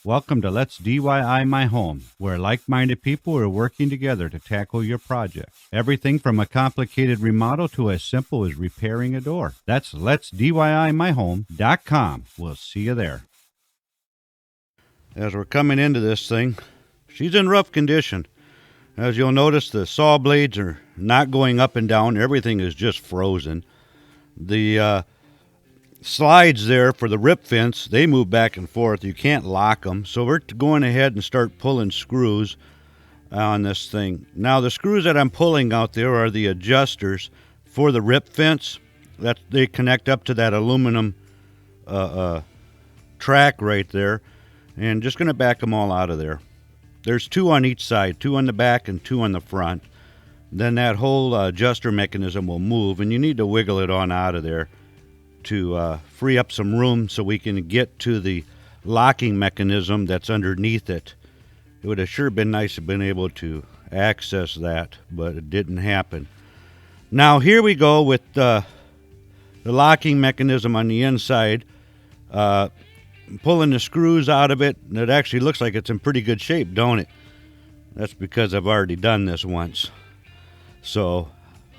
Welcome to Let's DIY My Home, where like-minded people are working together to tackle your project. Everything from a complicated remodel to as simple as repairing a door. That's letsdiyimyhome.com. We'll see you there. As we're coming into this thing, she's in rough condition. As you'll notice, the saw blades are not going up and down. Everything is just frozen. The slides there for the rip fence, they move back and forth. You can't lock them. So we're going ahead and start pulling screws on this thing. Now, the screws that I'm pulling out there are the adjusters for the rip fence. That they connect up to that aluminum track right there. And just going to back them all out of there. There's two on each side, two on the back and two on the front. Then that whole adjuster mechanism will move, and you need to wiggle it on out of there to free up some room so we can get to the locking mechanism that's underneath it. It would have sure been nice to have been able to access that, but it didn't happen. Now here we go with the locking mechanism on the inside. Pulling the screws out of it, and it actually looks like it's in pretty good shape, don't it? That's because I've already done this once. So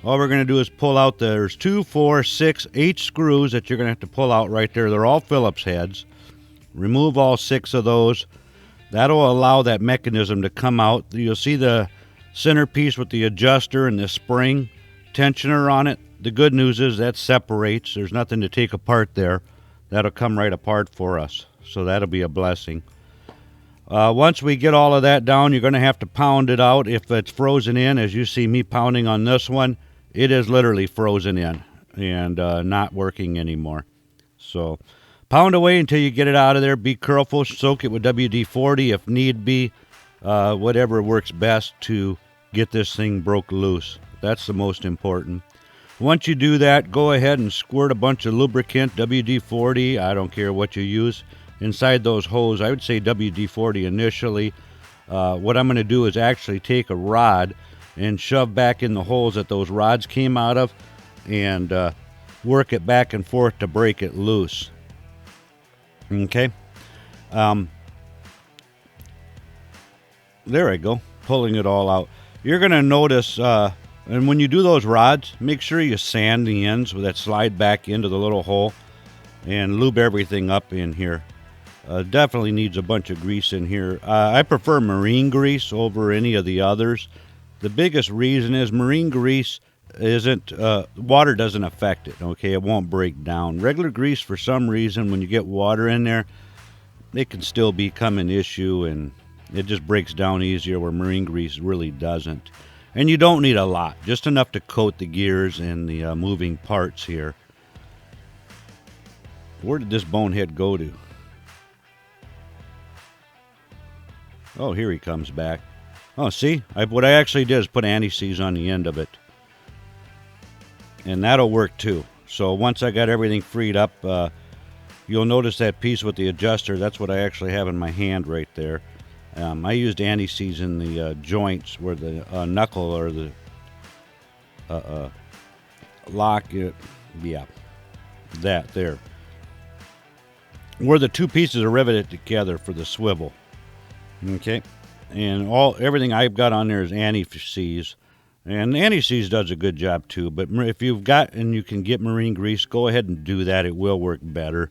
all we're going to do is pull out, there's 2, 4, 6, 8 screws that you're going to have to pull out right there. They're all Phillips heads. Remove all 6 of those. That'll allow that mechanism to come out. You'll see the centerpiece with the adjuster and the spring tensioner on it. The good news is that separates. There's nothing to take apart there. That'll come right apart for us. So that'll be a blessing. Once we get all of that down, you're going to have to pound it out. If it's frozen in, as you see me pounding on this one, it is literally frozen in and not working anymore. So pound away until you get it out of there. Be careful. Soak it with WD-40 if need be. Whatever works best to get this thing broke loose. That's the most important. Once you do that, go ahead and squirt a bunch of lubricant, WD-40, I don't care what you use, inside those holes. I would say WD-40 initially. What I'm going to do is actually take a rod and shove back in the holes that those rods came out of and work it back and forth to break it loose. Okay? There I go, pulling it all out. You're going to notice... and when you do those rods, make sure you sand the ends with that slide back into the little hole and lube everything up in here. Definitely needs a bunch of grease in here. I prefer marine grease over any of the others. The biggest reason is marine grease isn't, water doesn't affect it, okay? It won't break down. Regular grease, for some reason, when you get water in there, it can still become an issue and it just breaks down easier where marine grease really doesn't. And you don't need a lot, just enough to coat the gears and the moving parts here. Where did this bonehead go to? Oh, here he comes back. Oh, see? What I actually did is put anti-seize on the end of it. And that'll work too. So once I got everything freed up, you'll notice that piece with the adjuster. That's what I actually have in my hand right there. I used anti-seize in the joints where the knuckle or the lock, yeah, that there. Where the two pieces are riveted together for the swivel. Okay, and everything I've got on there is anti-seize, and anti-seize does a good job too. But if you've got and you can get marine grease, go ahead and do that. It will work better.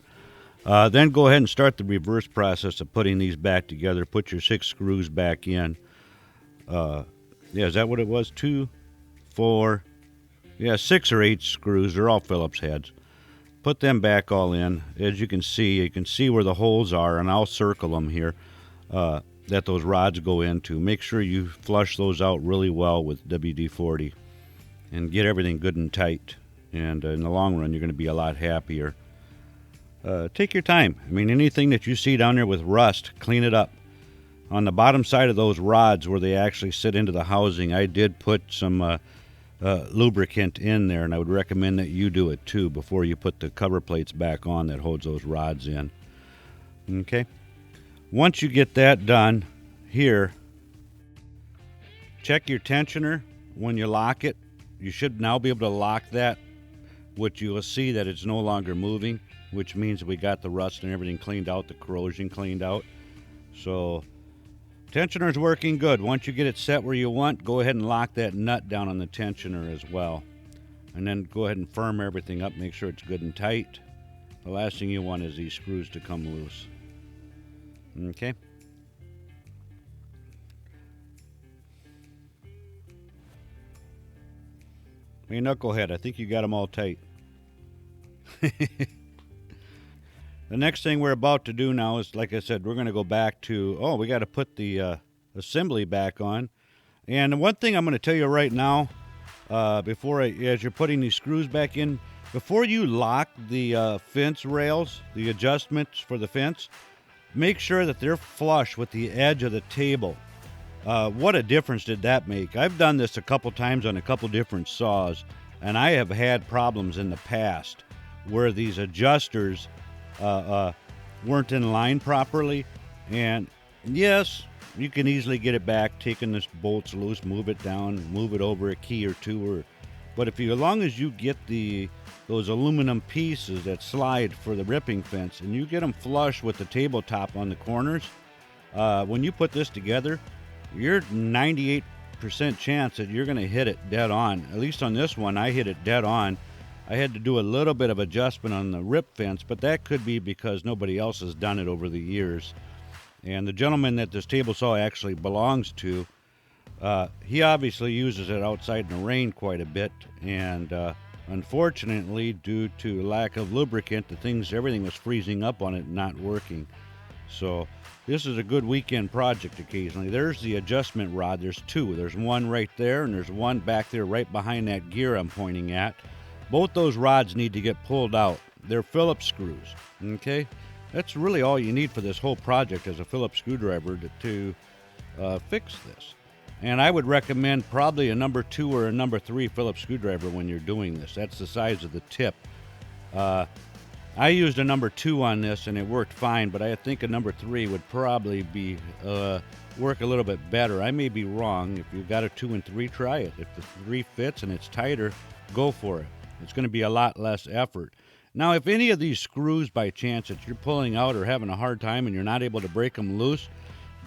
Then go ahead and start the reverse process of putting these back together. Put your 6 screws back in. Yeah, is that what it was? 2, 4, yeah, 6 or 8 screws. They're all Phillips heads. Put them back all in. As you can see where the holes are, and I'll circle them here, that those rods go into. Make sure you flush those out really well with WD-40 and get everything good and tight. And in the long run, you're going to be a lot happier. Take your time. I mean, anything that you see down there with rust, clean it up. On the bottom side of those rods where they actually sit into the housing, I did put some lubricant in there, and I would recommend that you do it too before you put the cover plates back on that holds those rods in. Okay? Once you get that done, here, check your tensioner when you lock it. You should now be able to lock that, which you will see that it's no longer moving, which means we got the rust and everything cleaned out, the corrosion cleaned out. So tensioner's working good. Once you get it set where you want, go ahead and lock that nut down on the tensioner as well. And then go ahead and firm everything up, make sure it's good and tight. The last thing you want is these screws to come loose. Okay. Hey, knucklehead, I think you got them all tight. The next thing we're about to do now is, like I said, we're going to go back to, we got to put the assembly back on. And one thing I'm going to tell you right now, as you're putting these screws back in, before you lock the fence rails, the adjustments for the fence, make sure that they're flush with the edge of the table. What a difference did that make? I've done this a couple times on a couple different saws, and I have had problems in the past where these adjusters weren't in line properly. And yes, you can easily get it back, taking the bolts loose, move it down, move it over a key or two. But as long as you get those aluminum pieces that slide for the ripping fence, and you get them flush with the tabletop on the corners, when you put this together, you're 98% chance that you're going to hit it dead on. At least on this one, I hit it dead on. I had to do a little bit of adjustment on the rip fence, but that could be because nobody else has done it over the years. And the gentleman that this table saw actually belongs to, he obviously uses it outside in the rain quite a bit, and unfortunately, due to lack of lubricant, everything was freezing up on it and not working. So this is a good weekend project occasionally. There's the adjustment rod. There's two. There's one right there, and there's one back there right behind that gear I'm pointing at. Both those rods need to get pulled out. They're Phillips screws, okay? That's really all you need for this whole project, is a Phillips screwdriver to fix this. And I would recommend probably a number 2 or a number 3 Phillips screwdriver when you're doing this. That's the size of the tip. I used a number 2 on this, and it worked fine, but I think a number 3 would probably work a little bit better. I may be wrong. If you've got a 2 and 3, try it. If the 3 fits and it's tighter, go for it. It's going to be a lot less effort. Now, if any of these screws by chance that you're pulling out are having a hard time and you're not able to break them loose,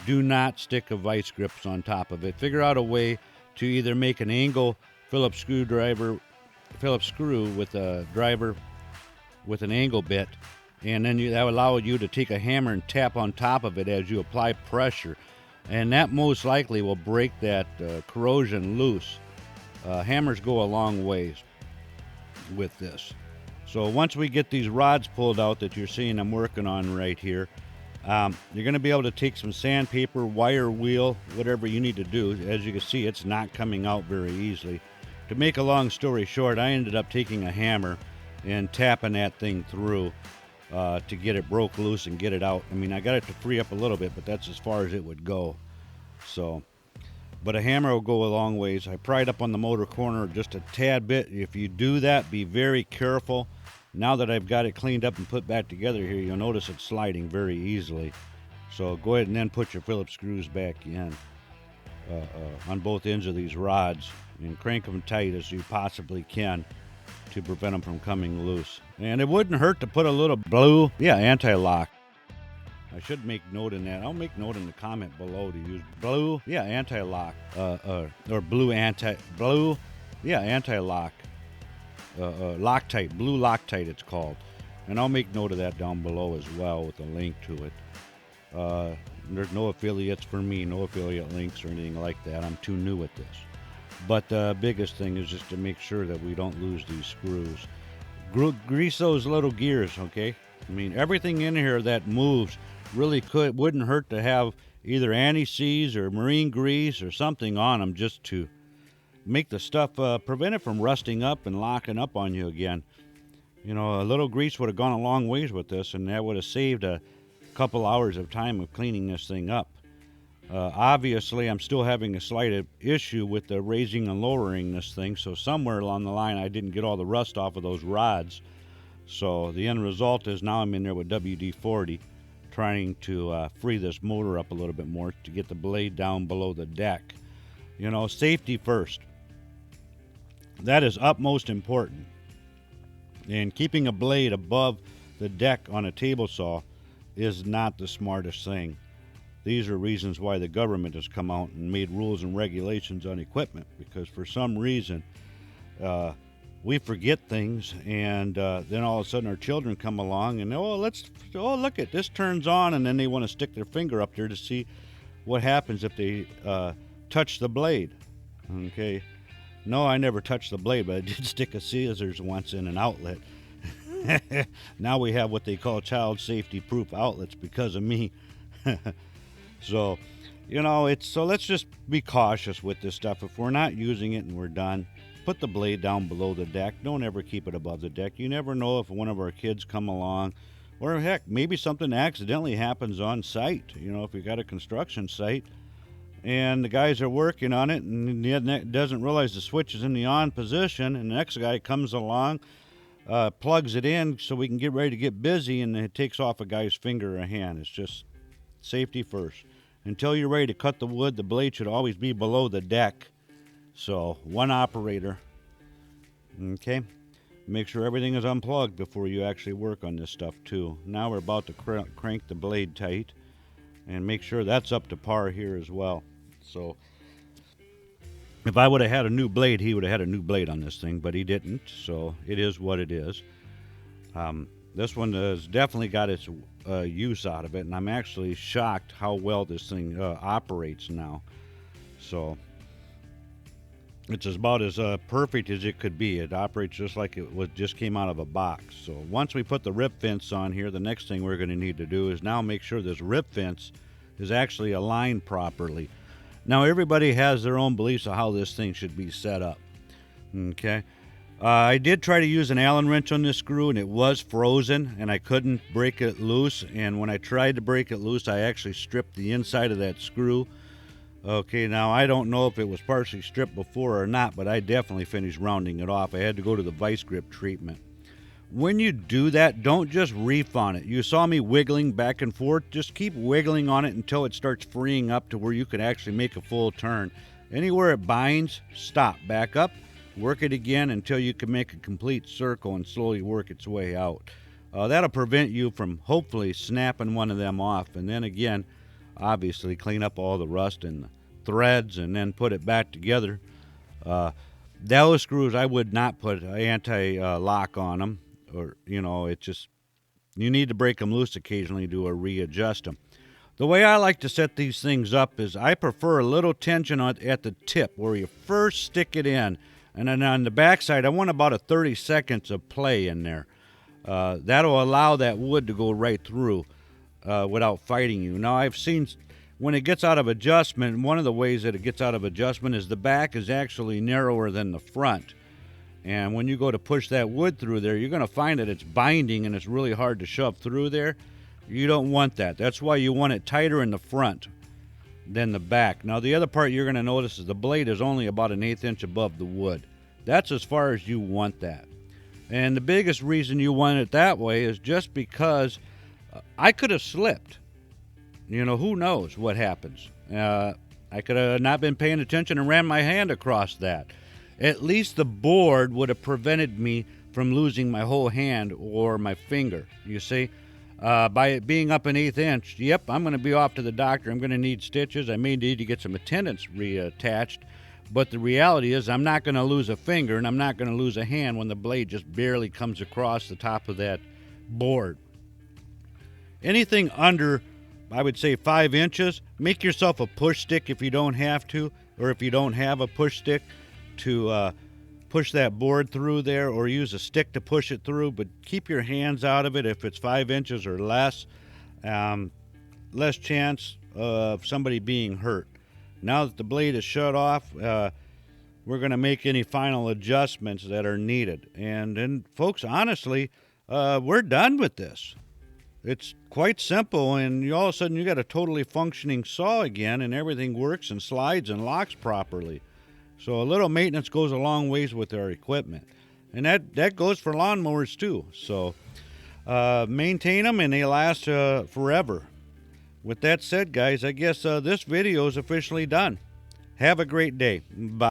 do not stick a vice grips on top of it. Figure out a way to either make an angle Phillips screw with a driver with an angle bit, and then that will allow you to take a hammer and tap on top of it as you apply pressure, and that most likely will break that corrosion loose. Hammers go a long ways with this. So once we get these rods pulled out that you're seeing I'm working on right here, you're going to be able to take some sandpaper, wire wheel, whatever you need to do. As you can see, it's not coming out very easily. To make a long story short, I ended up taking a hammer and tapping that thing through to get it broke loose and get it out. I mean, I got it to free up a little bit, but that's as far as it would go. So, but a hammer will go a long ways. I pried up on the motor corner just a tad bit. If you do that, be very careful. Now that I've got it cleaned up and put back together here, you'll notice it's sliding very easily. So go ahead and then put your Phillips screws back in on both ends of these rods and crank them tight as you possibly can to prevent them from coming loose. And it wouldn't hurt to put a little blue, anti-lock. I should make note in that. I'll make note in the comment below to use blue, anti-lock, or blue anti-lock. Loctite, blue Loctite it's called. And I'll make note of that down below as well with a link to it. There's no affiliates for me, no affiliate links or anything like that. I'm too new at this. But the biggest thing is just to make sure that we don't lose these screws. Grease those little gears, okay? I mean, everything in here that moves really wouldn't hurt to have either anti-seize or marine grease or something on them just to make the stuff, prevent it from rusting up and locking up on you again. You know, a little grease would have gone a long ways with this, and that would have saved a couple hours of time of cleaning this thing up. Obviously, I'm still having a slight issue with the raising and lowering this thing, so somewhere along the line I didn't get all the rust off of those rods. So the end result is now I'm in there with WD-40 trying to free this motor up a little bit more to get the blade down below the deck. You know, safety first. That is utmost important. And keeping a blade above the deck on a table saw is not the smartest thing. these are reasons why the government has come out and made rules and regulations on equipment, because for some reason we forget things, and then all of a sudden our children come along and look at this turns on, and then they want to stick their finger up there to see what happens if they touch the blade. Okay, no, I never touched the blade, but I did stick a scissors once in an outlet. Now we have what they call child safety proof outlets because of me. So, so let's just be cautious with this stuff. If we're not using it and we're done, put the blade down below the deck. Don't ever keep it above the deck. You never know if one of our kids come along, or heck, maybe something accidentally happens on site. If you got a construction site and the guys are working on it and the doesn't realize the switch is in the on position, and the next guy comes along, plugs it in so we can get ready to get busy, and it takes off a guy's finger or a hand. It's just safety first. Until you're ready to cut the wood, the blade should always be below the deck. So, one operator. Okay? Make sure everything is unplugged before you actually work on this stuff too. Now we're about to crank the blade tight, and make sure that's up to par here as well. So, if I would have had a new blade, he would have had a new blade on this thing, but he didn't. So, it is what it is. This one has definitely got its use out of it, and I'm actually shocked how well this thing operates now. So it's about as perfect as it could be. It operates just like it just came out of a box. So once we put the rip fence on here, the next thing we're going to need to do is now make sure this rip fence is actually aligned properly. Now everybody has their own beliefs of how this thing should be set up. Okay. I did try to use an Allen wrench on this screw, and it was frozen, and I couldn't break it loose. And when I tried to break it loose, I actually stripped the inside of that screw. Okay, now I don't know if it was partially stripped before or not, but I definitely finished rounding it off. I had to go to the vice grip treatment. When you do that, don't just reef on it. You saw me wiggling back and forth. Just keep wiggling on it until it starts freeing up to where you can actually make a full turn. Anywhere it binds, stop, back up. Work it again until you can make a complete circle and slowly work its way out. That'll prevent you from hopefully snapping one of them off. And then again, obviously clean up all the rust and the threads and then put it back together. Those screws, I would not put anti-lock on them. Or, it's just, you need to break them loose occasionally to readjust them. The way I like to set these things up is I prefer a little tension at the tip where you first stick it in. And then on the backside, I want about 30 seconds of play in there. That'll allow that wood to go right through without fighting you. Now, I've seen when it gets out of adjustment, one of the ways that it gets out of adjustment is the back is actually narrower than the front. And when you go to push that wood through there, you're going to find that it's binding and it's really hard to shove through there. You don't want that. That's why you want it tighter in the front than the back. Now, the other part you're going to notice is the blade is only about 1/8 inch above the wood. That's as far as you want that. And the biggest reason you want it that way is just because I could have slipped. Who knows what happens. I could have not been paying attention and ran my hand across that. At least the board would have prevented me from losing my whole hand or my finger, you see. By it being up 1/8 inch, yep, I'm going to be off to the doctor. I'm going to need stitches. I may need to get some attendants reattached. But the reality is I'm not going to lose a finger and I'm not going to lose a hand when the blade just barely comes across the top of that board. Anything under, I would say, 5 inches, make yourself a push stick if you don't have to, or if you don't have a push stick to push that board through there, or use a stick to push it through, but keep your hands out of it if it's 5 inches or less. Less chance of somebody being hurt. Now that the blade is shut off, we're going to make any final adjustments that are needed. And then, folks, honestly, we're done with this. It's quite simple, and all of a sudden you got a totally functioning saw again, and everything works and slides and locks properly. So a little maintenance goes a long ways with our equipment. And that goes for lawnmowers too. So maintain them, and they last forever. With that said, guys, I guess this video is officially done. Have a great day. Bye.